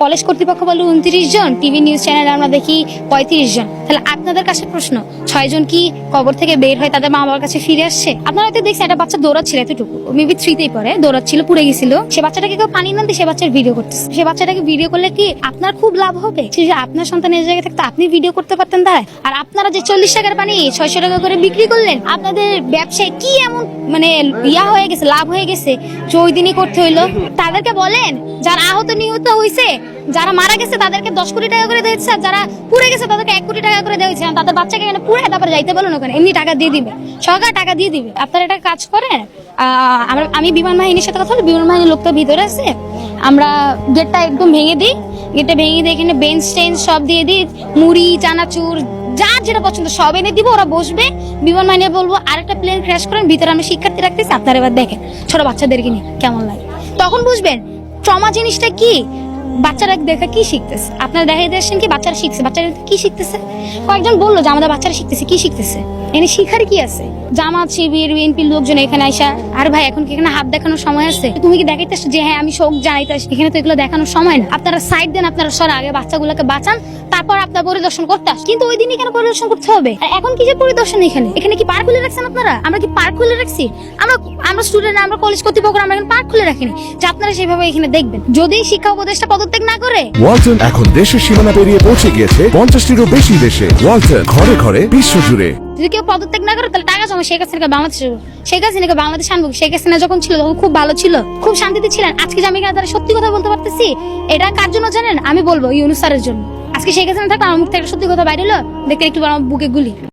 College কর্তৃপক্ষ বলে 29 জন, TV news চ্যানেলে আমরা দেখি 35 জন। তাহলে আপনাদের কাছে প্রশ্ন, 6 জন কি কবর থেকে বের হয়ে তাদের মা বাবার কাছে ফিরে আসছে? আপনারা হয়তো দেখছেন একটা বাচ্চা দৌড়াচ্ছিল, এতটুকু মেবি 3তেই পড়ে, দৌড়াচ্ছিল, পুড়ে গেছিল। সে বাচ্চাটাকে কেউ পানি না দিয়ে সে বাচ্চার ভিডিও করতেছে। সে বাচ্চাটাকে ভিডিও করলে কি আপনার খুব লাভ হবে? যে আপনার সন্তানের জায়গায় থাকতে আপনি ভিডিও করতে পারতেন তাই। আর আপনারা যে 40 টাকার পানি 600 টাকা করে বিক্রি করলেন, আপনাদের ব্যবসায় কি এমন মানে ইয়া হয়ে গেছে, লাভ হয়ে গেছে যে ওই দিনই করতে হইলো? তাদেরকে বলেন যারা আহত নিহত হয়েছে, যারা মারা গেছে তাদেরকে 10 কোটি টাকা করে দিয়েছে, আর যারা পুড়ে গেছে তাদেরকে 1 কোটি টাকা করে দিয়েছে। তাদের বাচ্চাকে এখানে পুড়ে তারপরে যাইতে বলুন, ওখানে এমনি টাকা দিয়ে দিবে, সরকার টাকা দিয়ে দিবে। আপনারা এটা কাজ করেন। আমি বিমান বাহিনীর সাথে কথা বলি, বিমান বাহিনীর লোকটা ভিতরে আছে, আমরা গেটটা একদম ভেঙে দিই, গেটটা ভেঙে দিয়ে এখানে বেঞ্চ টেঞ্চ সব দিয়ে দিই, মুড়ি চানাচুর যার যেটা পছন্দ সব এনে দিব, ওরা বসবে। বিমান বাহিনী বলবো আরেকটা প্লেন ক্র্যাশ করেন, ভিতরে আমরা শিক্ষার্থী রাখতেছি, আপনারা এবার দেখেন ছোট বাচ্চাদেরকে নিয়ে কেমন লাগে। তখন বুঝবেন ট্রমা জিনিসটা কি, বাচ্চারা দেখে কি শিখতেছে। আপনারা দেখাই দিয়েছেন কি বাচ্চারা শিখছে, বাচ্চারা কি শিখতেছে? কয়েকজন বললো যে আমাদের বাচ্চারা শিখতেছে, কি শিখতেছে? এনে শিখার কি আছে? জামাত শিবির বিএনপির লোকজন এখানে আইসা, আর ভাই এখন কি এখানে হাত দেখানোর সময় আছে? তুমি কি দেখাইতেছো যে হ্যাঁ আমি শোক জানাইতেছি? এখানে তো এগুলো দেখানোর সময় না। আপনারা সাইড দেন, আপনারা সরা আগে বাচ্চাগুলোকে বাঁচান, তারপর আপনার পরিদর্শন করতে আসেন। কিন্তু ওই দিনই কেন পরিদর্শন করতে হবে? আর এখন কি যে পরিদর্শন? এখানে এখানে কি পার্ক খুলে রাখছেন আপনারা? আমরা কি পার্ক খুলে রাখছি? আমরা স্টুডেন্ট, আমরা কলেজ কর্তৃপক্ষ, আমরা এখন পার্ক খুলে রাখিনি যে আপনারা সেভাবে এখানে দেখবেন। যদি শিক্ষা উপদেষ্টা পদত্যাগ না করে। ওয়ালটন এখন দেশের সীমানা পেরিয়ে পৌঁছে গিয়েছে 50টিরও বেশি দেশে। ওয়ালটন ঘরে ঘরে বিশ্বজুড়ে। যদি কেউ পদত্যাগ না করে তাহলে টাকা জমা শেখ হাসিনাকে বাংলাদেশে, শেখ হাসিনাকে বাংলাদেশ আনবো। শেখ হাসিনা যখন ছিল তখন খুব ভালো ছিল, খুব শান্তিতে ছিলেন। আজকে যে আমি এখানে তারা সত্যি কথা বলতে পারতেছি, এটা কার জন্য জানেন? আমি বলবো ইউনূস স্যারের জন্য। আজকে শেখ হাসিনা থাকলে আমার মুখ থেকে সত্যি কথা বাইরে হলো, দেখতে একটু আমার বুকে গুলি।